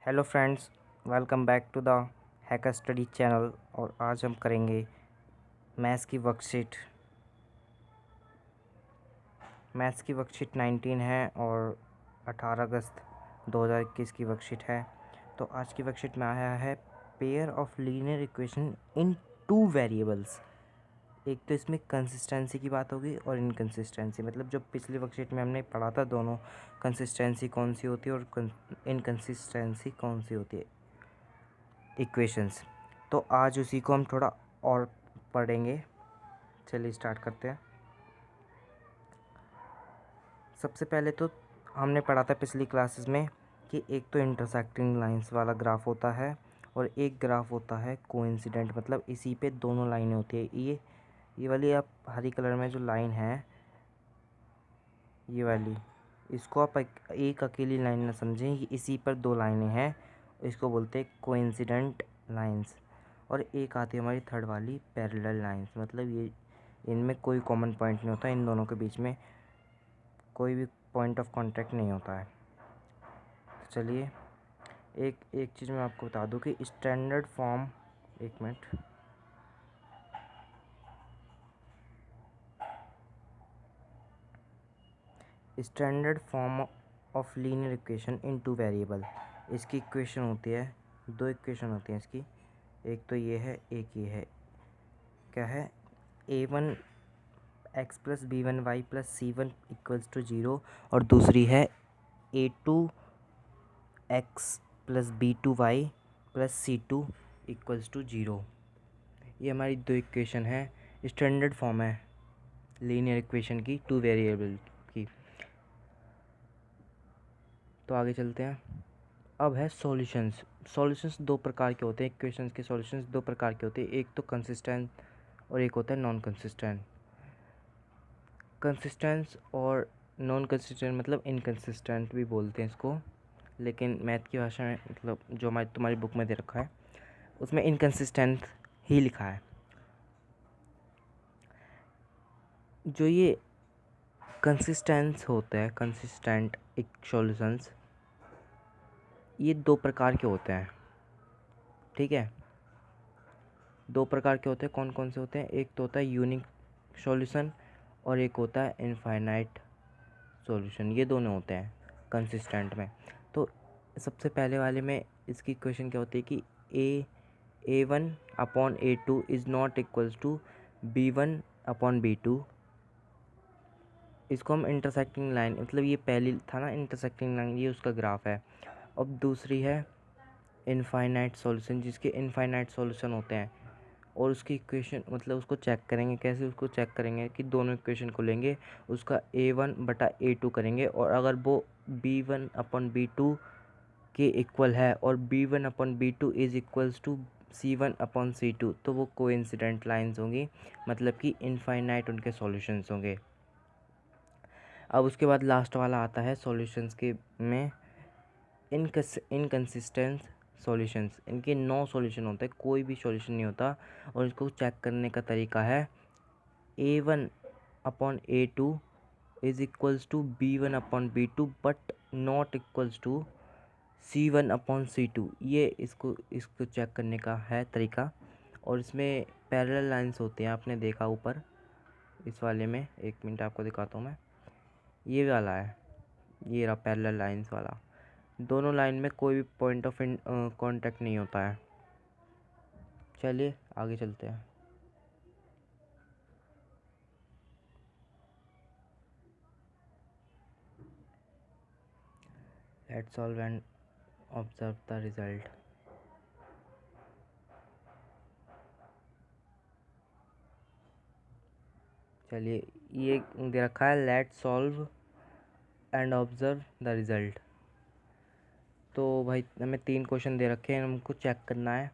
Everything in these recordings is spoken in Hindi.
Hello friends, welcome back to the hacker study channel. और आज हम करेंगे मैथ्स की वर्कशीट। मैथ्स की वर्कशीट 19 है और 18 अगस्त 2021 की वर्कशीट है। तो आज की वर्कशीट में आया है pair of linear equation in two variables. एक तो इसमें कंसिस्टेंसी की बात होगी और इनकंसिस्टेंसी, मतलब जो पिछली वर्कशीट में हमने पढ़ा था दोनों, कंसिस्टेंसी कौन सी होती है और इनकंसिस्टेंसी कौन सी होती है इक्वेशंस। तो आज उसी को हम थोड़ा और पढ़ेंगे। चलिए स्टार्ट करते हैं। सबसे पहले तो हमने पढ़ा था पिछली क्लासेस में कि एक तो इंटरसेक्टिंग लाइंस वाला ग्राफ होता है और एक ग्राफ होता है कोइंसिडेंट, मतलब इसी पे दोनों लाइनें होती है। ये वाली आप हरी कलर में जो लाइन है, ये वाली, इसको आप एक अकेली लाइन ना समझें, कि इसी पर दो लाइनें हैं, इसको बोलते हैं कोइंसिडेंट लाइंस। और एक आती है हमारी थर्ड वाली पैरेलल लाइंस, मतलब ये इनमें कोई कॉमन पॉइंट नहीं होता, इन दोनों के बीच में कोई भी पॉइंट ऑफ कांटेक्ट नहीं होता है। तो चलिए एक एक चीज़ मैं आपको बता दूं कि स्टैंडर्ड फॉर्म, एक minute, standard form of linear equation in two variable. इसकी इक्वेशन होती है, दो इक्वेशन होती हैं इसकी। एक तो ये है, एक ये है। क्या है? a1 x plus b one y plus c one equals to zero, और दूसरी है a2 x plus b two y plus c two equals to zero. ये हमारी दो इक्वेशन है, स्टैंडर्ड फॉर्म है लीनियर इक्वेशन की, टू वेरिएबल की। तो आगे चलते हैं। अब है सॉल्यूशंस। सॉल्यूशंस दो प्रकार के होते हैं, इक्वेशंस के सॉल्यूशंस दो प्रकार के होते हैं, एक तो कंसिस्टेंट और एक होता है नॉन कंसिस्टेंट। कंसिस्टेंट और नॉन कंसिस्टेंट मतलब इनकंसिस्टेंट भी बोलते हैं इसको, लेकिन मैथ की भाषा में, मतलब जो हमारी तुम्हारी बुक में दे रखा है उसमें इनकंसिस्टेंट ही लिखा है। जो ये कंसिस्टेंस होता है, कंसिस्टेंट एक सॉल्यूशंस, ये दो प्रकार के होते हैं। ठीक है, दो प्रकार के होते हैं। कौन कौन से होते हैं? एक तो होता है यूनिक सॉल्यूशन और एक होता है इनफाइनाइट सॉल्यूशन। ये दोनों होते हैं कंसिस्टेंट में। तो सबसे पहले वाले में इसकी इक्वेशन क्या होती है कि A one upon A two is not equals to B one upon B two. इसको हम इंटरसेक्टिंग लाइन, मतलब ये पहली था ना इंटरसेक्टिंग लाइन, ये उसका ग्राफ है। अब दूसरी है इनफाइनाइट सॉल्यूशन, जिसके इनफाइनाइट सॉल्यूशन होते हैं, और उसकी इक्वेशन, मतलब उसको चेक करेंगे। कैसे उसको चेक करेंगे? कि दोनों इक्वेशन को लेंगे, उसका a1/a2 करेंगे, और अगर वो b1/b2 के इक्वल है और b1/b2 is equals to c1/c2, तो वो कोइंसिडेंट लाइंस होंगी, मतलब कि इनफाइनाइट उनके सॉल्यूशंस होंगे। अब उसके बाद लास्ट वाला आता है सॉल्यूशंस के में इनकंसिस्टेंट सॉल्यूशंस। इनके 9 सॉल्यूशन होते हैं, कोई भी सॉल्यूशन नहीं होता। और इसको चेक करने का तरीका है a1/a2 is equals to b1/b2 but not equals to c1/c2। ये इसको चेक करने का है तरीका। और इसमें पैरेलल लाइंस होते हैं, आपने देखा ऊपर इस वाले में, एक मिनट आपको दिखाता हूँ मैं। ये वाला है, ये रहा पैरेलल लाइंस वाला। दोनों लाइन में कोई भी पॉइंट ऑफ कांटेक्ट नहीं होता है। चलिए आगे चलते हैं। Let's solve and observe the result. चलिए, ये दे रखा है let's solve and observe the result. तो भाई हमें 3 क्वेश्चन दे रखे हैं, हमको चेक करना है।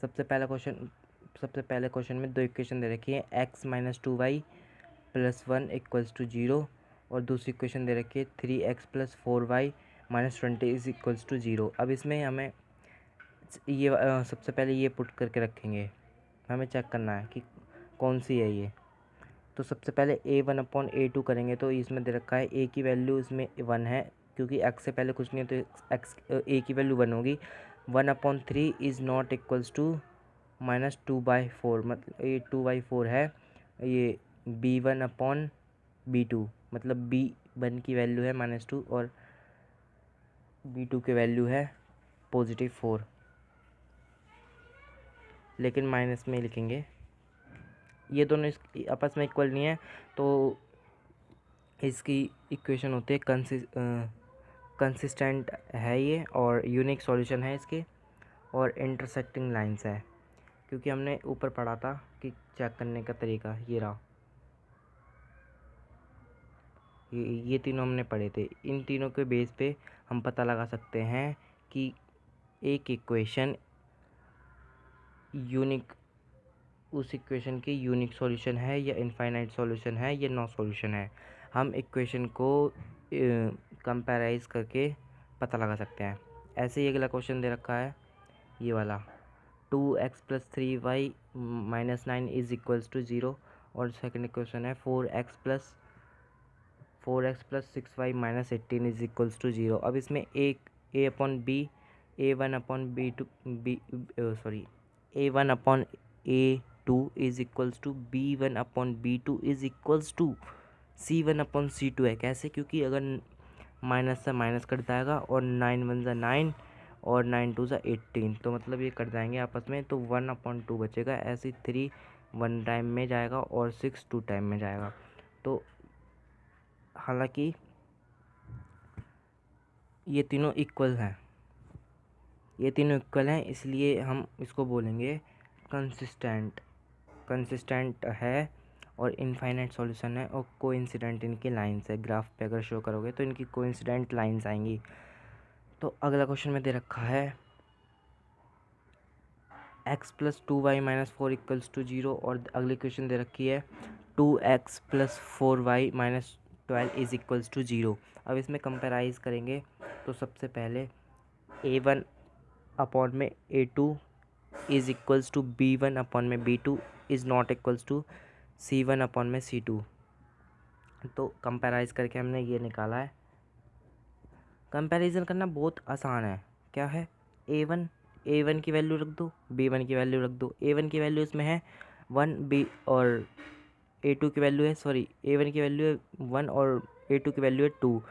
सबसे पहले क्वेश्चन में दो इक्वेशन दे रखी है, x-2y प्लस 1 इक्वल्स टू 0, और दूसरी इक्वेशन दे रखी है 3x plus 4y minus 20 is equals to 0। अब इसमें हमें ये सबसे पहले ये पुट करके रखेंगे, हमें चेक करना है कि कौन सी है ये। तो सबसे पहले a1/a2 करेंगे, तो इसमें दे रखा है a की वैल्यू इसमें 1 है, क्योंकि x से पहले कुछ नहीं है तो x a की वैल्यू 1 होगी। 1/3 इज़ नॉट इक्वल्स टू -2/4, मतलब ये 2/4 है। ये b1/b2, मतलब b1 की वैल्यू है -2 और b2 की वैल्यू है +4, लेकिन माइनस में लिखेंगे। ये दोनों आपस में इक्वल नहीं है तो इसकी इक्वेशन होती है कंसिस्टेंट है ये, और यूनिक सॉल्यूशन है इसके, और इंटरसेक्टिंग लाइंस है। क्योंकि हमने ऊपर पढ़ा था कि चेक करने का तरीका ये रहा, ये तीनों हमने पढ़े थे। इन तीनों के बेस पे हम पता लगा सकते हैं कि एक इक्वेशन यूनिक, उस इक्वेशन की यूनिक सॉल्यूशन है या इनफाइनाइट सॉल्यूशन है या नो सॉल्यूशन है। हम इक्वेशन को कंपेराइज करके पता लगा सकते हैं। ऐसे ही अगला क्वेश्चन दे रखा है ये वाला, 2x + 3y - 9 is equals to 0, और सेकंड इक्वेशन है 4x + 6y - 18 is equals to 0। अब इसमें एक A1/A2 is equals to B1/B2 is equals to C1/C2 है। कैसे? क्योंकि अगर माइनस से माइनस कट जाएगा और 9 × 1 = 9 और 9 × 2 = 18, तो मतलब ये कट जाएंगे आपस में, तो 1/2 बचेगा। ऐसे 3 1 टाइम में जाएगा और 6 2 टाइम में जाएगा। तो हालांकि ये तीनों इक्वल हैं, इसलिए हम इसको बोलेंगे कंसिस्टेंट है और इनफाइनाइट सॉल्यूशन है, और कोइंसिडेंट इनकी लाइंस है। ग्राफ पे अगर शो करोगे तो इनकी कोइंसिडेंट लाइंस आएंगी। तो अगला क्वेश्चन में दे रखा है x + 2y - 4 इक्वल्स टू 0, और अगली क्वेश्चन दे रखी है 2x + 4y - 12 is equals to 0। अब इसमें कंपेराइज करेंगे तो सबसे पहले A1/A2 is equals to B1/B2 is not equals to C1/C2। तो कंपेराइज करके हमने ये निकाला है। कंपैरिजन करना बहुत आसान है। क्या है? A1 की वैल्यू रख दो, B1 की वैल्यू रख दो। A1 की वैल्यू इसमें है 1, B और A2 की वैल्यू है, सॉरी, A1 की वैल्यू है 1 और A2 की वैल्यू है 2।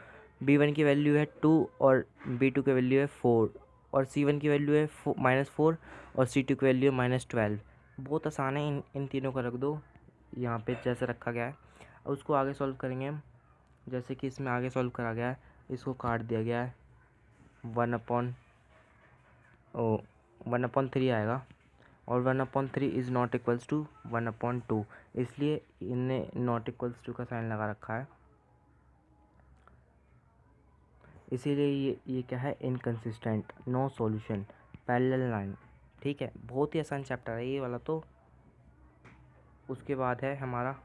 B1 की वैल्यू है 2 और B2 की वैल्यू है 4, और C1 की वैल्यू है -4 और C2 की वैल्यू है -12। बहुत आसान है, इन तीनों का रख दो यहाँ पे जैसे रखा गया है। और उसको आगे सॉल्व करेंगे हम, जैसे कि इसमें आगे सॉल्व करा गया है। इसको काट दिया गया है, 1/3 आएगा, और 1/3 इज़ नॉट इक्वल्स टू 1/2, इसलिए इनने नॉट इक्वल्स टू का साइन लगा रखा है। इसीलिए ये क्या है? Inconsistent, no solution, parallel line. ठीक है, बहुत ही आसान चैप्टर है ये वाला। तो उसके बाद है हमारा,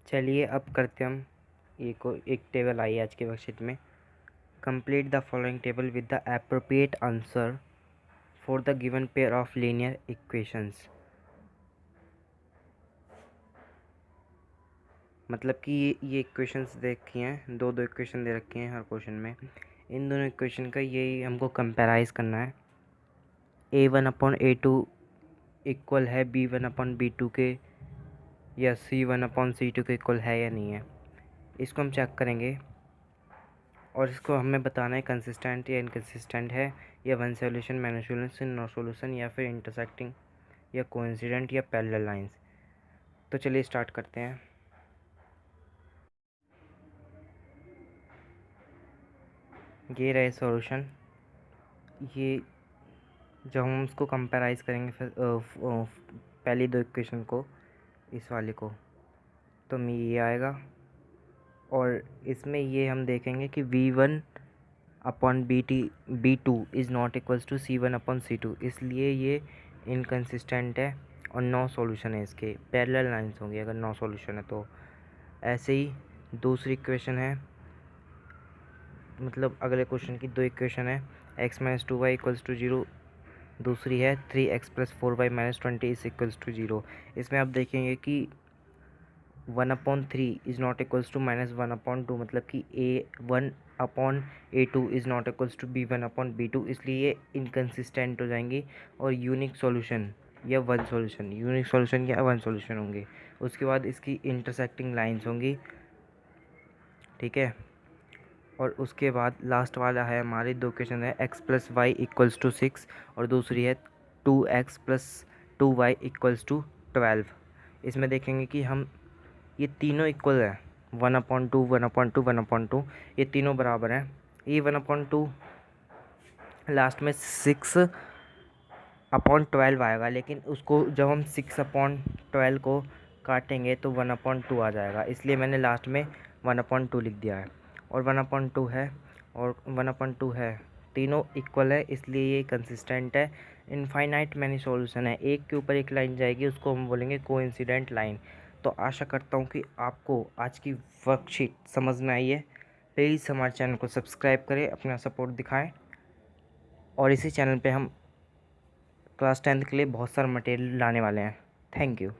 चलिए अब करते हम एक टेबल आई आज के वर्कशीट में। Complete the following table with the appropriate answer for the given pair of linear equations. मतलब कि ये इक्वेशंस दे रखी हैं, दो इक्वेशन दे रखी हैं हर क्वेश्चन में। इन दोनों इक्वेशन का यही हमको कंपेराइज करना है। A1/A2 इक्वल है B1/B2 के, या C1/C2 के इक्वल है या नहीं है, इसको हम चेक करेंगे। और इसको हमें बताना है कंसिस्टेंट या इनकंसिस्टेंट है, या one solution, many solution, no solution, या फिर इंटरसेक्टिंग या कोइंसिडेंट या पैरेलल लाइंस। तो चलिए स्टार्ट करते हैं। ये रहे सॉल्यूशन। ये जब हम उसको कंपेराइज करेंगे फिर पहली दो इक्वेशन को, इस वाले को, तो हमें ये आएगा। और इसमें ये हम देखेंगे कि B1/B2 is not equals to C1/C2, इसलिए ये इनकंसिस्टेंट है और नो सॉल्यूशन है। इसके पैरेलल लाइंस होंगी अगर नो सॉल्यूशन है तो। ऐसे ही दूसरी इक्वेशन है, मतलब अगले क्वेश्चन की दो इक्वेशन है, x - 2y = 0। दूसरी है 3x + 4y - 20 is equals to 0। इसमें आप देखेंगे कि 1/3 इज़ नॉट इक्वल्स टू -1/2, मतलब कि A1/A2 is not equals to B1/B2, इसलिए ये इनकन्सिस्टेंट हो जाएंगी और यूनिक सॉल्यूशन या वन सॉल्यूशन होंगे। उसके बाद इसकी इंटरसेक्टिंग लाइंस होंगी, ठीक है। और उसके बाद लास्ट वाला है हमारी दो क्वेश्चन है x+y = 6 और दूसरी है 2x+2y = 12। इसमें देखेंगे कि हम ये तीनों इक्वल है, 1/2 1/2 1/2, ये तीनों बराबर हैं। ये 1/2 लास्ट में 6/12 आएगा, लेकिन उसको जब हम 6/12 को काटेंगे तो 1/2 आ जाएगा, इसलिए मैंने लास्ट में 1/2 लिख दिया है। और 1/2 है और 1/2 है, तीनों इक्वल है, इसलिए ये कंसिस्टेंट है। इनफाइनाइट मैनी सॉल्यूशन है, एक के ऊपर एक लाइन जाएगी, उसको हम बोलेंगे कोइंसिडेंट लाइन। तो आशा करता हूँ कि आपको आज की वर्कशीट समझ में आई है। प्लीज़ हमारे चैनल को सब्सक्राइब करें, अपना सपोर्ट दिखाएं, और इसी चैनल पे हम क्लास 10th के लिए बहुत सारा मटेरियल लाने वाले हैं। Thank you.